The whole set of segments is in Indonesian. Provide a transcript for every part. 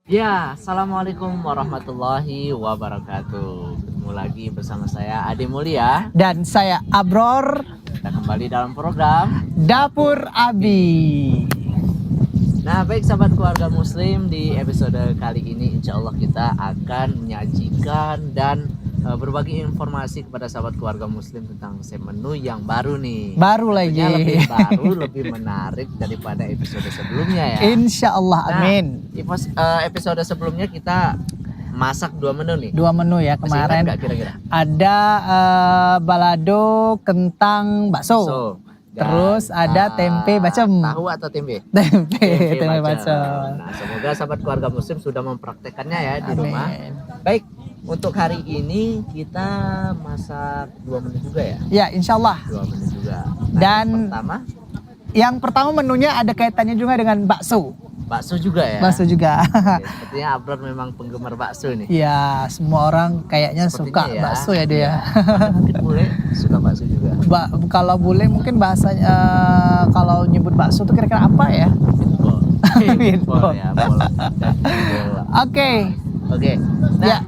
Ya, Assalamualaikum warahmatullahi wabarakatuh. Ketemu lagi bersama saya Ade Mulia. Dan saya Abror, Kita kembali dalam program. Dapur Abi. Nah, baik sahabat keluarga muslim, di episode kali ini insya Allah kita akan menyajikan dan berbagi informasi kepada sahabat keluarga muslim tentang resep menu yang baru nih. Baru Tentunya lagi. lebih baru, lebih menarik daripada episode sebelumnya ya. Insya Allah, Nah, amin. Episode sebelumnya kita masak 2 menu nih. 2 menu ya Masih ingat kemarin. nggak kira-kira? Ada balado kentang bakso. So, Terus ada tempe bacem. Tahu atau tempe? Tempe bacem. Nah, semoga sahabat keluarga muslim sudah mempraktekannya ya di Amin. rumah. Baik, untuk hari ini kita masak 2 menu juga ya. Ya, insya Allah. 2 menu juga. Nah, Dan yang pertama yang pertama menunya ada kaitannya juga dengan bakso. bakso juga ya. Bakso juga. Oke, sepertinya Abrad memang penggemar bakso nih. Ya, semua orang kayaknya Sepertinya suka bakso ya dia. Mungkin bule suka bakso juga. Kalau boleh mungkin bahasanya kalau nyebut bakso tuh kira-kira apa ya? Meatball. Meatball. Ya, bola. Dan bola. Oke. Oke. Nah, Ya.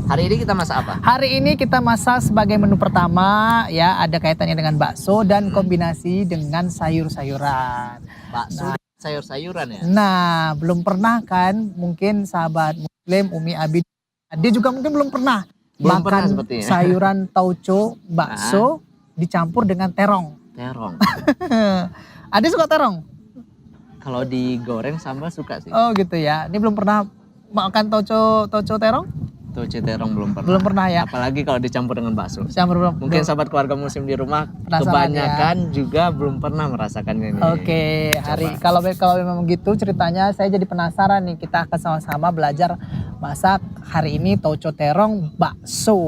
hari ini kita masak apa? Hari ini kita masak sebagai menu pertama ya, ada kaitannya dengan bakso dan kombinasi dengan sayur-sayuran. Bakso dan sayur-sayuran ya. Nah, belum pernah kan mungkin sahabat muslim Umi Abi dia juga mungkin belum pernah Belum makan pernah sepertinya. sayuran tauco bakso dicampur dengan terong. Terong. Ade suka terong? Kalau digoreng sambal suka sih. Oh gitu ya. Ini belum pernah makan tauco terong? Toce terong belum pernah. Belum pernah ya. Apalagi kalau dicampur dengan bakso. Campur belum? Mungkin sahabat keluarga muslim di rumah Penasaran kebanyakan juga belum pernah merasakannya nih. Oke, kalau memang gitu ceritanya saya jadi penasaran nih, kita akan sama-sama belajar masak hari ini tauco terong bakso.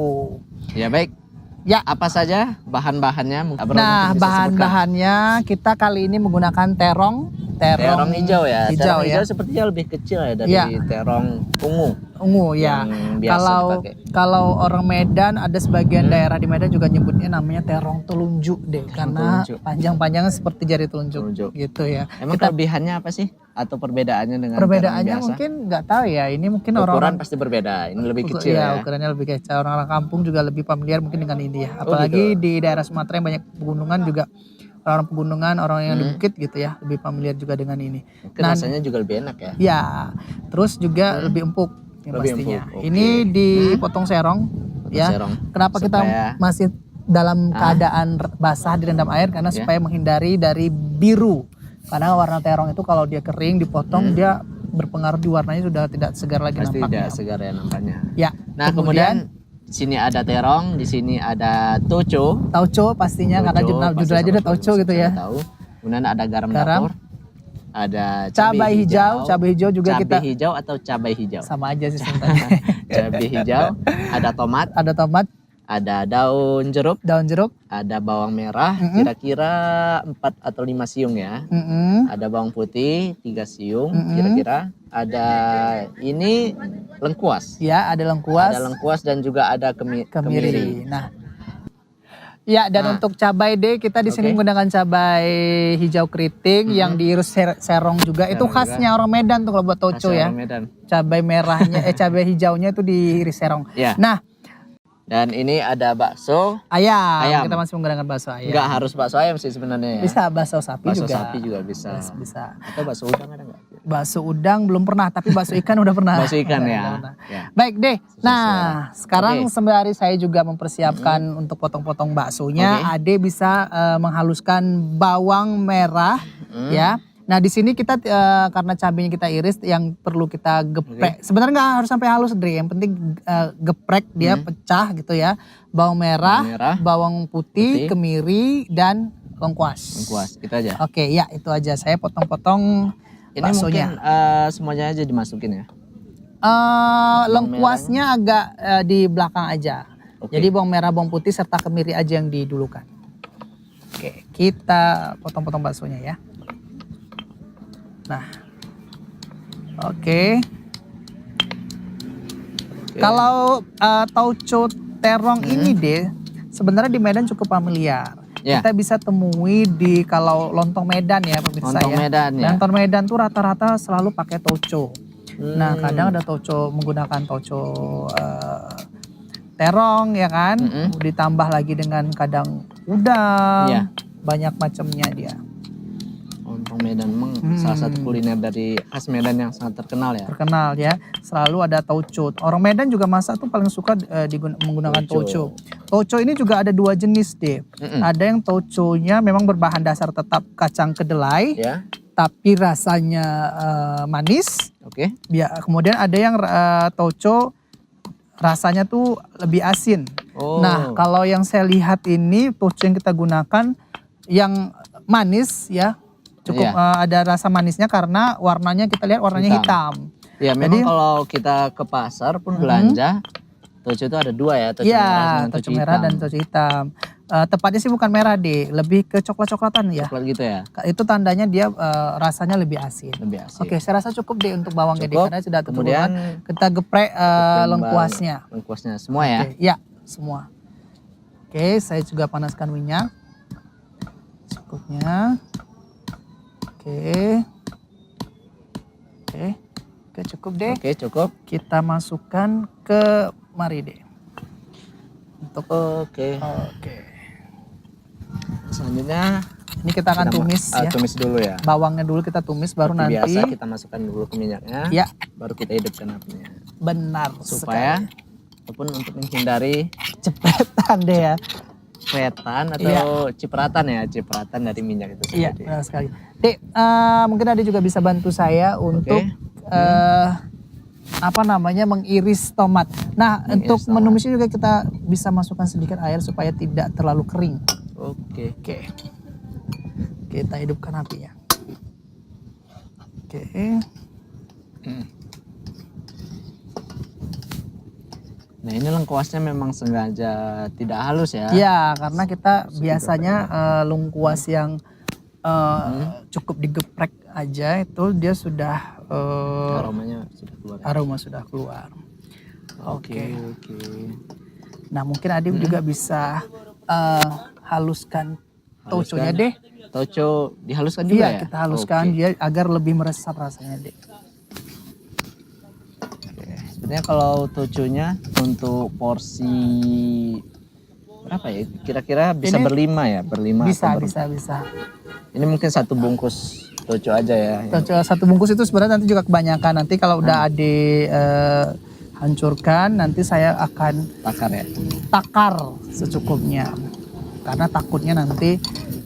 Ya baik. Ya. Apa saja bahan-bahannya? Abraham Nah, mungkin bisa sebutkan. bahan-bahannya kita kali ini menggunakan terong hijau ya. Hijau Terong ya. hijau sepertinya lebih kecil ya dari Ya. terong ungu. Ungu ya. Yang biasa Kalau dipakai. kalau orang Medan ada sebagian daerah di Medan juga nyebutnya namanya terong telunjuk deh, karena telunjuk. panjang-panjangnya seperti jari telunjuk, Telunjuk. gitu ya. Emang kelebihannya apa sih? Atau perbedaannya dengan Perbedaannya terong biasa? mungkin nggak tahu ya. Ini mungkin Ukuran orang-orang pasti berbeda. Ini lebih kecil ya. ukurannya lebih kecil. Orang-orang kampung juga lebih familiar mungkin dengan ini ya. Apalagi di daerah Sumatera yang banyak pegunungan juga, orang-orang pegunungan, orang yang di bukit gitu ya, lebih familiar juga dengan ini. Mungkin rasanya juga lebih enak ya. Ya, terus juga lebih empuk yang Lebih pastinya. empuk, oke. Ini dipotong serong ya. serong. Kenapa kita Supaya- masih dalam keadaan basah direndam air karena Ya. supaya menghindari dari biru. Karena warna terong itu kalau dia kering dipotong dia berpengaruh di warnanya sudah tidak segar lagi Pasti nampaknya. tidak segar ya nampaknya. Ya. Nah kemudian di sini ada terong, di sini ada toco. tauco pastinya karena Toco, pasti judul aja udah sahabat tauco gitu ya. tahu. Kemudian ada garam Garam. dapur, ada Cabai hijau, cabai hijau juga cabai kita hijau atau cabai hijau. sama aja sih sebenarnya. Cabai hijau, ada tomat, Ada tomat, ada daun jeruk, daun jeruk, ada bawang merah, kira-kira 4 atau 5 siung ya. Ada bawang putih 3 siung kira-kira. Ada ini lengkuas. ya ada lengkuas, Ada lengkuas dan juga ada kemiri. kemiri. Nah, ya dan Nah. untuk cabai deh kita di sini Oke. menggunakan cabai hijau keriting yang diiris serong juga. Itu Serong khasnya orang Medan tuh kalau buat tauco Khasnya ya. orang Medan. Cabai merahnya, cabai hijaunya itu diiris serong. Ya. Nah, Dan ini ada bakso. ayam. Ayam. Kita masih menggunakan bakso ayam. Nggak harus bakso ayam sih sebenarnya ya. Bisa bakso sapi Bakso juga. sapi juga bisa. Bisa. Atau bakso udang ada nggak? Bakso udang belum pernah, tapi bakso ikan udah pernah. Bakso ikan Udah ya. pernah. Ya. Baik deh. Nah, sekarang Oke. sembari saya juga mempersiapkan untuk potong-potong baksonya, Oke. Ade bisa menghaluskan bawang merah ya. Nah, di sini kita karena cabenya kita iris yang perlu kita geprek. Sebenarnya nggak harus sampai halus, Dre. Yang penting geprek dia pecah gitu ya. Bawang merah, bawang putih, kemiri dan lengkuas. Lengkuas, itu aja. Oke, ya itu aja. Saya potong-potong Ini baksonya. mungkin semuanya aja dimasukin ya. Lengkuasnya agak di belakang aja. Oke. Jadi bawang merah, bawang putih serta kemiri aja yang didulukan. Oke, kita potong-potong baksonya ya. Nah, oke. Kalau tauco terong ini deh, sebenarnya di Medan cukup familiar. Ya. Kita bisa temui di kalau lontong Medan ya pemirsa Lontong ya. Medan ya. Lontong Medan tuh rata-rata selalu pakai tauco. Nah kadang ada toco menggunakan toco terong ya kan, ditambah lagi dengan kadang udang, Iya. banyak macamnya dia. Lontong Medan memang salah satu kuliner dari khas Medan yang sangat terkenal ya. Terkenal ya, selalu ada tauco. Orang Medan juga masak tuh paling suka menggunakan Tauco. tauco. Tauco ini juga ada dua jenis deh. Ada yang tauconya memang berbahan dasar tetap kacang kedelai, Ya. tapi rasanya manis. Oke. Ya, kemudian ada yang tauco rasanya tuh lebih asin. Oh. Nah, kalau yang saya lihat ini tauco yang kita gunakan yang manis ya, cukup ada rasa manisnya karena warnanya kita lihat warnanya hitam. Ya memang kalau kita ke pasar pun belanja, tauco itu ada dua ya, tauco merah dan tauco merah dan tauco hitam. Tepatnya sih bukan merah deh, lebih ke coklat-coklatan ya. Coklat gitu ya. Itu tandanya dia rasanya lebih asin. Lebih asin. Oke, saya rasa cukup deh untuk bawangnya deh karena sudah Kemudian keturunan. Kita geprek lengkuasnya. Lengkuasnya semua ya. Oke, ya, semua. Oke, saya juga panaskan minyak. Cukupnya. Oke. Oke, cukup deh. Oke, cukup. Kita masukkan ke mari deh. Untuk Oke. Selanjutnya Selanjutnya ini kita akan tumis ya. Tumis dulu ya. Bawangnya dulu kita tumis baru Seperti nanti. biasa kita masukkan dulu ke minyaknya. Ya. Baru kita hidupkan apinya. Benar Supaya ataupun untuk menghindari cepetan deh ya. cipratan atau cipratan dari minyak itu sendiri. Iya, benar sekali. Dek, mungkin Ade juga bisa bantu saya untuk mengiris tomat. Nah, untuk menumisnya juga kita bisa masukkan sedikit air supaya tidak terlalu kering. Oke. Kita hidupkan apinya. Oke. Nah ini lengkuasnya memang sengaja tidak halus ya? Iya, karena kita biasanya lengkuas yang cukup digeprek aja itu dia sudah aromanya sudah keluar. Aroma sudah keluar. Oke. Nah mungkin Adib juga bisa haluskan tauconya deh. Tauco dihaluskan juga ya? Iya, kita haluskan dia agar lebih meresap rasanya deh. Sebenarnya kalau tauconya untuk porsi berapa ya? Kira-kira bisa berlima ya? Bisa. Ini mungkin satu bungkus tauco aja ya? Tauco satu bungkus itu sebenarnya nanti juga kebanyakan. Nanti kalau udah Ade hancurkan, nanti saya akan takar secukupnya. Karena takutnya nanti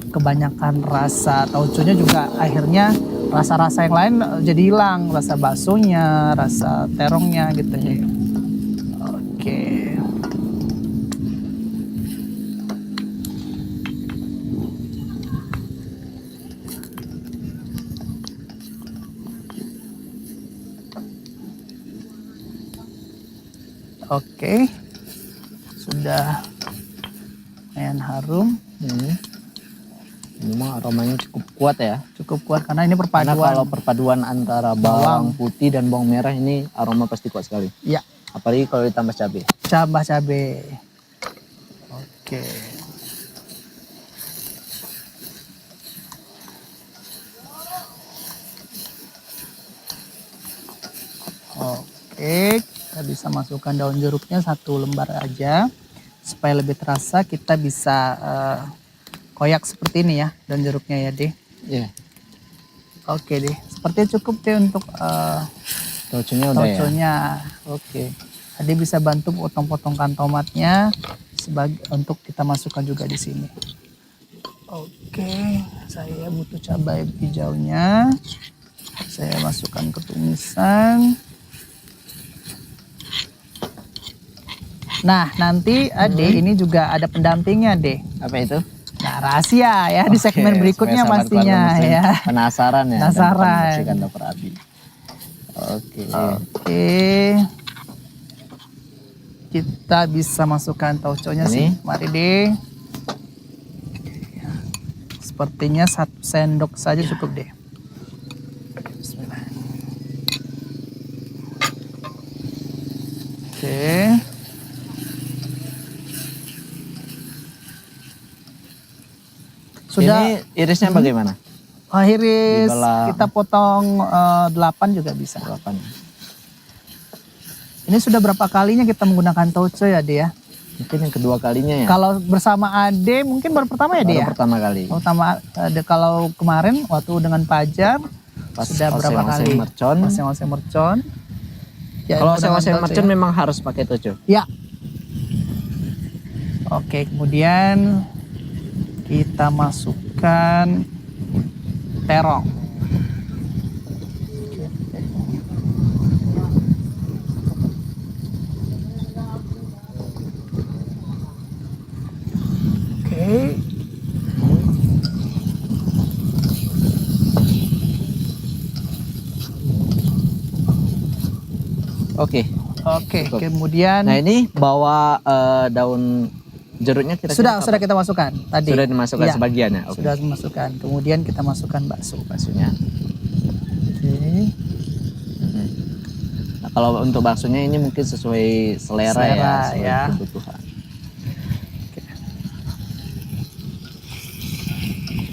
kebanyakan rasa tauconya juga akhirnya rasa-rasa yang lain jadi hilang, rasa baksonya, rasa terongnya gitu ya. Oke. Oke. Sudah lumayan harum. Memang aromanya cukup kuat ya. Cukup kuat karena ini perpaduan. Karena kalau perpaduan antara bawang putih dan bawang merah ini aroma pasti kuat sekali. Iya. Apalagi kalau ditambah cabai. Tambah cabai. Oke. Oke, kita bisa masukkan daun jeruknya 1 lembar aja. Supaya lebih terasa kita bisa koyak seperti ini ya daun jeruknya ya deh. Iya. Oke deh, sepertinya cukup deh untuk tauconya udah tauconya. Oke. Ade bisa bantu potong-potongkan tomatnya untuk kita masukkan juga di sini. Oke, saya butuh cabai hijaunya. Saya masukkan ke tumisan. Nah, nanti Ade ini juga ada pendampingnya, Ade. Apa itu? Nah, rahasia ya di segmen berikutnya pastinya ya. Penasaran ya. Penasaran. Dapur Abi. Oke. Kita bisa masukkan tauconya sih. Mari deh. Sepertinya 1 sendok saja cukup deh. Bismillah. Oke. Sudah. Ini irisnya bagaimana? Iris kita potong 8 juga bisa. 8. Ini sudah berapa kalinya kita menggunakan tauco ya Ade ya? Mungkin yang kedua kalinya ya. Kalau bersama Ade mungkin baru pertama ya Ade Baru ya? pertama kali. Pertama kalau kemarin waktu dengan Pajar Pas sudah berapa kali? mercon. Oseng-oseng mercon. Ya, Kalau menggunakan oseng tauco mercon ya. memang harus pakai toco. Ya. Oke, kemudian kita masukkan terong. Oke. Oke. Oke, Cukup. kemudian Nah ini bawa daun jeruknya kira-kira sudah kita masukkan tadi. sudah dimasukkan Iya, sebagian ya. Oke. sudah dimasukkan. Kemudian kita masukkan bakso. Baksonya. Oke. Nah, kalau untuk baksonya ini mungkin sesuai selera ya, sesuai ya. kebutuhan.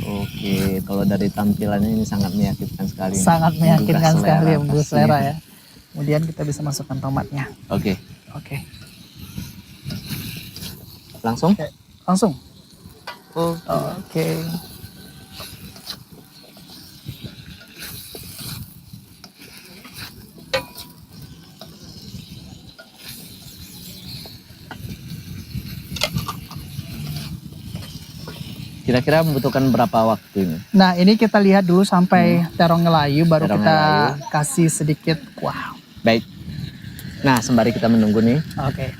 Oke, kalau dari tampilannya ini sangat meyakinkan sekali. Sangat meyakinkan Menggugah sekali selera, menggugah pasti. selera ya. Kemudian kita bisa masukkan tomatnya. Oke, Oke. langsung. Langsung. Oh, Oke. kira-kira membutuhkan berapa waktu ini? Nah, ini kita lihat dulu sampai terong ngelayu baru Terong kita ngelayu. kasih sedikit kuah. Baik. Nah, sembari kita menunggu nih, Oke.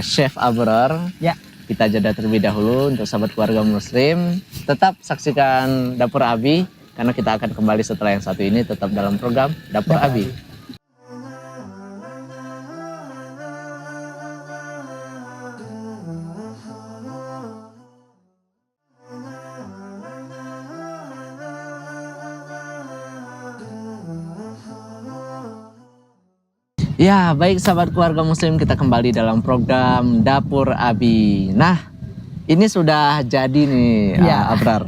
Chef Abrar, Ya. kita jeda terlebih dahulu untuk sahabat keluarga muslim. Tetap saksikan Dapur Abi, karena kita akan kembali setelah yang satu ini tetap dalam program Dapur Dapur Abi. Ya, baik sahabat keluarga muslim, kita kembali dalam program Dapur Abi. Nah, ini sudah jadi nih Ya. Abrar.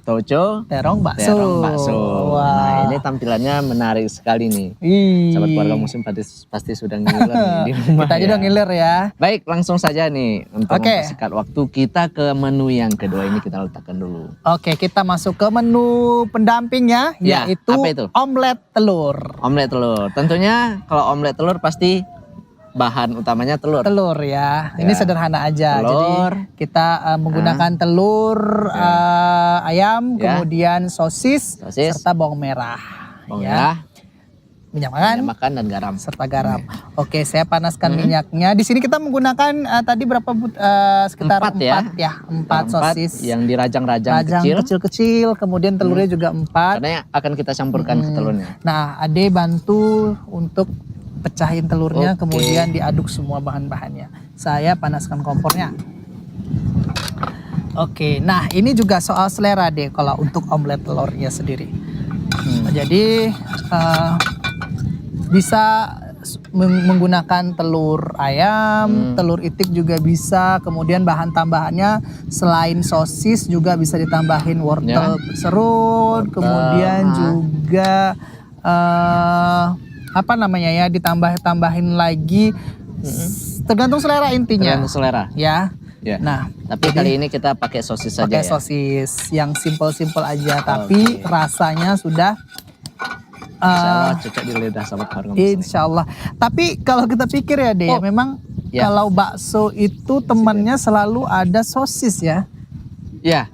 Toco, Terong bakso. terong bakso. Wah. Nah, ini tampilannya menarik sekali nih. Ih. Sahabat keluarga muslim pasti sudah ngiler nih di rumah. Kita aja ya. dong ngiler ya. Baik, langsung saja nih untuk Oke. mempersingkat waktu kita ke menu yang kedua ini kita letakkan dulu. Oke, kita masuk ke menu pendampingnya, Ya, yaitu apa itu? omelet telur. Omelet telur. Tentunya kalau omelet telur pasti bahan utamanya telur. Telur ya. Ini Ya. sederhana aja. Telur. Jadi kita menggunakan telur, ayam, Ya. kemudian sosis, Sosis. serta bawang merah. Bawang ya. merah, Minyak makan, minyak makan dan garam. serta garam. Oke, saya panaskan minyaknya. Di sini kita menggunakan tadi berapa sekitar Empat ya. 4 sosis. yang dirajang-rajang Rajang kecil. kecil-kecil, kemudian telurnya juga 4. Karena akan kita campurkan ke telurnya. Nah, Ade bantu untuk pecahin telurnya, Oke. kemudian diaduk semua bahan-bahannya. Saya panaskan kompornya. Oke, nah ini juga soal selera deh kalau untuk omelet telurnya sendiri. Jadi bisa menggunakan telur ayam, telur itik juga bisa. Kemudian bahan tambahannya selain sosis juga bisa ditambahin wortel serut, kemudian juga apa namanya ya, tambahin lagi, tergantung selera intinya. Tergantung selera. Ya. Ya. Nah, Tapi kali ini kita pakai sosis saja pakai ya. sosis yang simple-simple aja, tapi rasanya sudah Insya Allah cocok di lidah sahabat keluarga muslim. insya Allah. Tapi kalau kita pikir ya deh, memang Ya. kalau bakso itu temannya selalu ada sosis ya. Ya,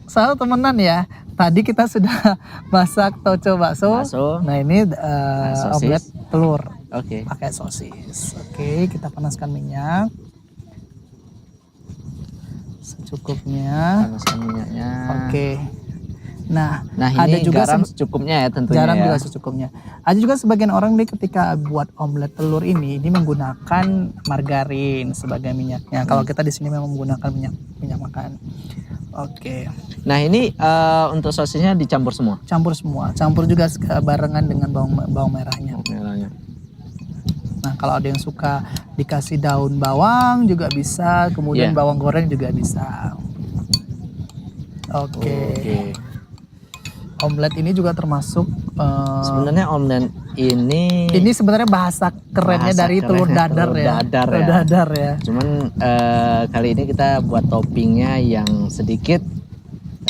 Selalu temenan ya. Tadi kita sudah masak toco bakso. Nah ini sosis. omelet telur oke. pakai sosis. Oke, kita panaskan minyak secukupnya. Panaskan minyaknya. Oke. Nah, Nah, ada ini juga garam secukupnya ya tentunya garam ya. juga secukupnya. Ada juga sebagian orang nih ketika buat omelet telur ini menggunakan margarin sebagai minyaknya. Kalau kita di sini memang menggunakan minyak makan. Oke. Nah, ini untuk sosisnya dicampur semua. Campur semua. Campur juga barengan dengan bawang merahnya. Merahnya. Nah, kalau ada yang suka dikasih daun bawang juga bisa, kemudian Iya. bawang goreng juga bisa. Oke. Oke. Omelet ini juga termasuk Sebenarnya omelet ini sebenarnya bahasa kerennya bahasa dari telur keren, dadar telur ya. dadar Telur ya. dadar ya. Cuman kali ini kita buat toppingnya yang sedikit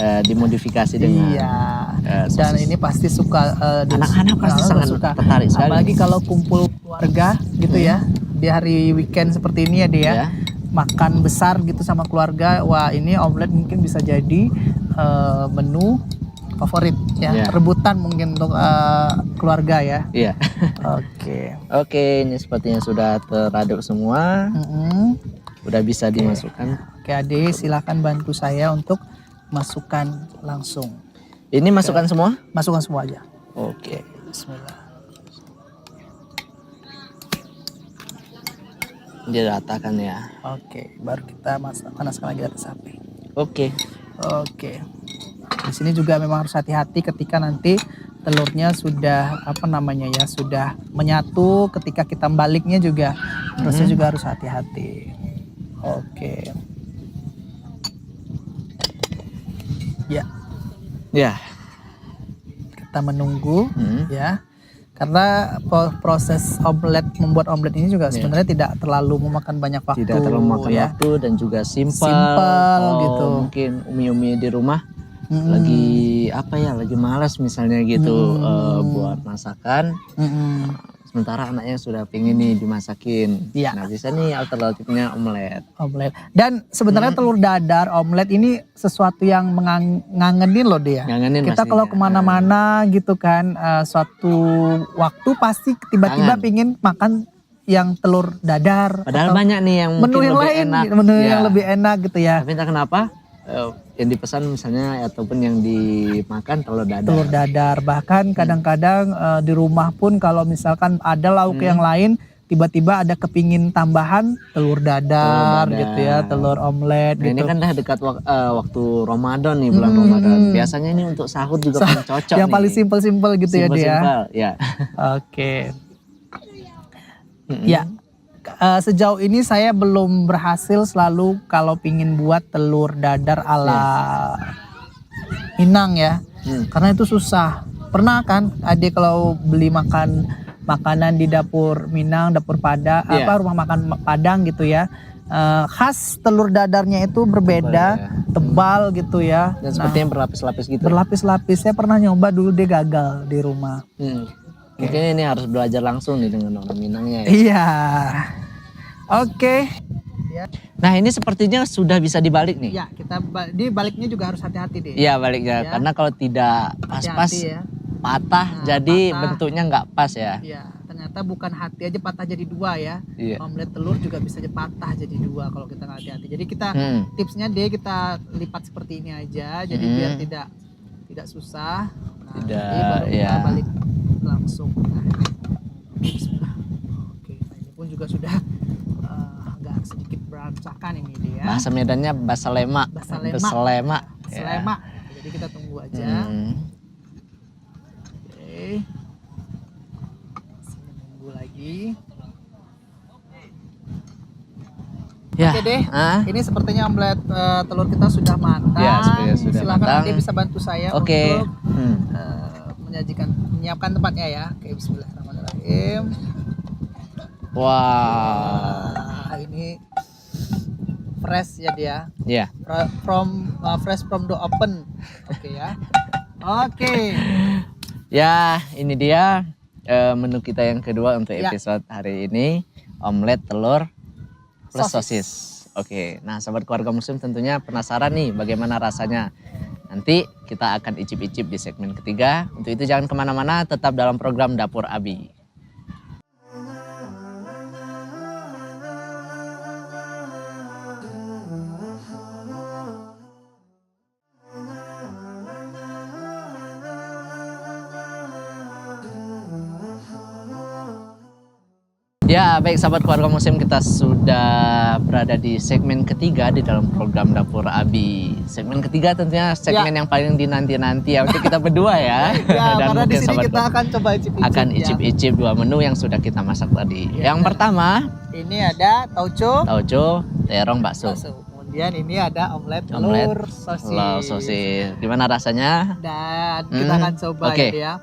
dimodifikasi dengan Iya. Dan sosis. ini pasti suka Anak-anak pasti sangat suka. tertarik sekali. Apalagi kalau kumpul keluarga gitu ya. Di hari weekend seperti ini ya dia. Ya. Makan besar gitu sama keluarga. Wah, ini omelet mungkin bisa jadi menu favorit ya. Ya. Rebutan mungkin untuk keluarga ya. Iya. Oke. Oke, ini sepertinya sudah teraduk semua. Mm-mm. Udah bisa dimasukkan. Oke, Ade, silakan bantu saya untuk masukkan langsung. Ini masukkan semua? Masukkan semua aja. Oke. Bismillah. Diratakan ya. Oke, baru kita panaskan lagi atas api. Oke. Oke. Di sini juga memang harus hati-hati ketika nanti telurnya sudah sudah menyatu. Ketika kita baliknya juga harusnya juga harus hati-hati. Oke. Ya, Ya. kita menunggu ya. Karena proses membuat omelet ini juga sebenarnya tidak terlalu memakan banyak waktu. Tidak terlalu makan ya. waktu dan juga simpel. Simpel gitu. Mungkin umi-umi di rumah lagi lagi malas misalnya gitu buat masakan. Sementara anaknya sudah pengen nih dimasakin. Iya. Nah bisa nih alternatifnya omelet. Omelet. Dan sebenarnya telur dadar omelet ini sesuatu yang ngangenin loh dia. Ngangenin Kita pastinya. kalau kemana-mana gitu kan, suatu waktu pasti tiba-tiba Kangen. pingin makan yang telur dadar. Padahal atau banyak nih yang menu mungkin yang lebih lain, enak. menu Ya. yang lebih enak gitu ya. Tapi entah kenapa yang dipesan misalnya ataupun yang dimakan telur dadar. Telur dadar. Bahkan kadang-kadang di rumah pun kalau misalkan ada lauk yang lain, tiba-tiba ada kepingin tambahan telur dadar gitu ya, telur omelet Nah ini gitu. kan dah dekat waktu Ramadan nih, bulan Ramadan. Biasanya ini untuk sahur juga paling cocok Yang nih. paling simpel-simpel gitu ya dia. Simpel-simpel, ya. Oke. Ya, sejauh ini saya belum berhasil selalu kalau pingin buat telur dadar ala Minang ya. Karena itu susah. Pernah kan adik kalau beli makanan di dapur Minang, dapur Padang, rumah makan Padang gitu ya. Khas telur dadarnya itu berbeda, tebal gitu ya. Dan sepertinya berlapis-lapis gitu. Berlapis-lapis. Saya pernah nyoba dulu, dia gagal di rumah. Mungkin ini harus belajar langsung nih dengan orang Minangnya ya. Iya. Oke. Ya. Nah ini sepertinya sudah bisa dibalik nih. Ya, kita di baliknya juga harus hati-hati deh. Iya baliknya, Ya. karena kalau tidak pas-pas Hati-hati ya. patah, Nah, jadi patah. bentuknya nggak pas ya. Iya, ternyata bukan hati aja patah jadi dua ya. Iya. Omelet telur juga bisa patah jadi dua kalau kita nggak hati-hati. Jadi kita tipsnya deh kita lipat seperti ini aja, jadi biar tidak susah. Nah, Tidak, nanti baru kita ya. balik langsung. Nah, bismillah. Oke, nah ini pun juga sudah agak sedikit berantakan ini dia. Bahasa Medannya basalema. Basalema. Basalema. Selema. Jadi kita tunggu aja. Oke. Sini nunggu lagi. Ya. Oke deh. Ini sepertinya omelet telur kita sudah matang. Ya, sepertinya sudah Silakan matang. nanti bisa bantu saya Oke. untuk menyiapkan tempatnya ya. Oke, bismillahirrahmanirrahim. Wah. Ini fresh ya dia. Ya. Fresh from the open. Oke ya. Oke. Ya, ini dia menu kita yang kedua untuk Ya. episode hari ini, omelet telur plus Sosis. sosis. Oke, nah sahabat keluarga muslim tentunya penasaran nih bagaimana rasanya. Nanti kita akan icip-icip di segmen ketiga. Untuk itu jangan kemana-mana, tetap dalam program Dapur Abi. Ya, baik sahabat keluarga muslim, kita sudah berada di segmen ketiga di dalam program Dapur Abi. Segmen ketiga tentunya segmen yang paling dinanti-nanti ya untuk kita berdua ya. Ya, Dan karena di mungkin sini sahabat kita akan coba icip-icip. akan ya. icip-icip dua menu yang sudah kita masak tadi. Ya, Yang pertama, Ini ada tauco. tauco, terong, bakso. Kemudian ini ada omelet Omelet telur sosis. telur sosis. Gimana rasanya? Dan kita akan coba Oke. ya.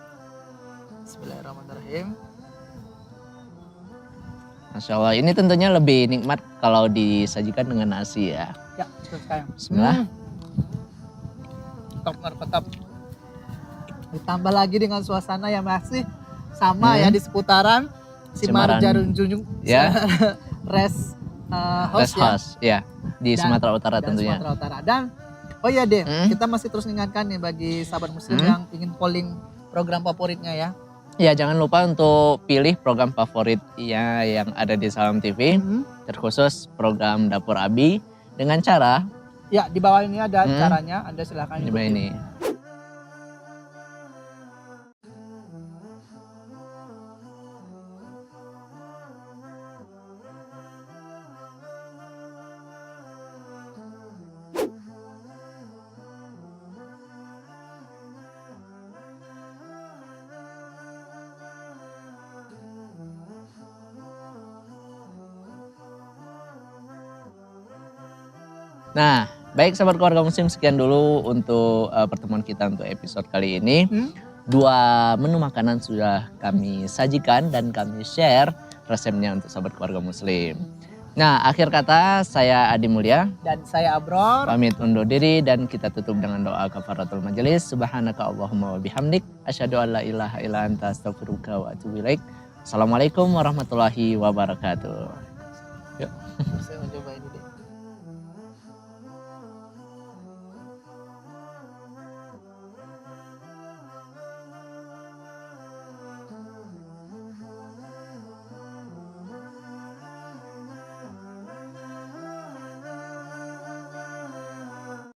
Bismillahirrahmanirrahim. Masya Allah, ini tentunya lebih nikmat kalau disajikan dengan nasi ya. Ya, betul sekali. Bismillah. Top, mantap. Ditambah lagi dengan suasana yang masih sama ya di seputaran Cimaran. Simarjunjung Ya. Rest Rest House ya. house ya di Dan- Sumatera Utara dan tentunya. Sumatera Utara. Dan oh iya deh, Hmm. kita masih terus mengingatkan nih bagi sahabat muslim Hmm. yang ingin polling program favoritnya ya. Ya, jangan lupa untuk pilih program favorit ya yang ada di Salam TV, terkhusus program Dapur Abi dengan cara Ya, di bawah ini ada Hmm. caranya, Anda silakan di bawah ikuti. ini. Nah, baik sahabat keluarga muslim, sekian dulu untuk pertemuan kita untuk episode kali ini. Hmm. 2 menu makanan sudah kami sajikan dan kami share resepnya untuk sahabat keluarga muslim. Nah, akhir kata saya Adi Mulya, Dan saya Abror. pamit undur diri dan kita tutup dengan doa kafaratul majelis. Subhanaka Allahumma wa bihamdik, asyhadu an la ilaha illa anta astaghfiruka wa atubu ilaik. Assalamualaikum warahmatullahi wabarakatuh. Saya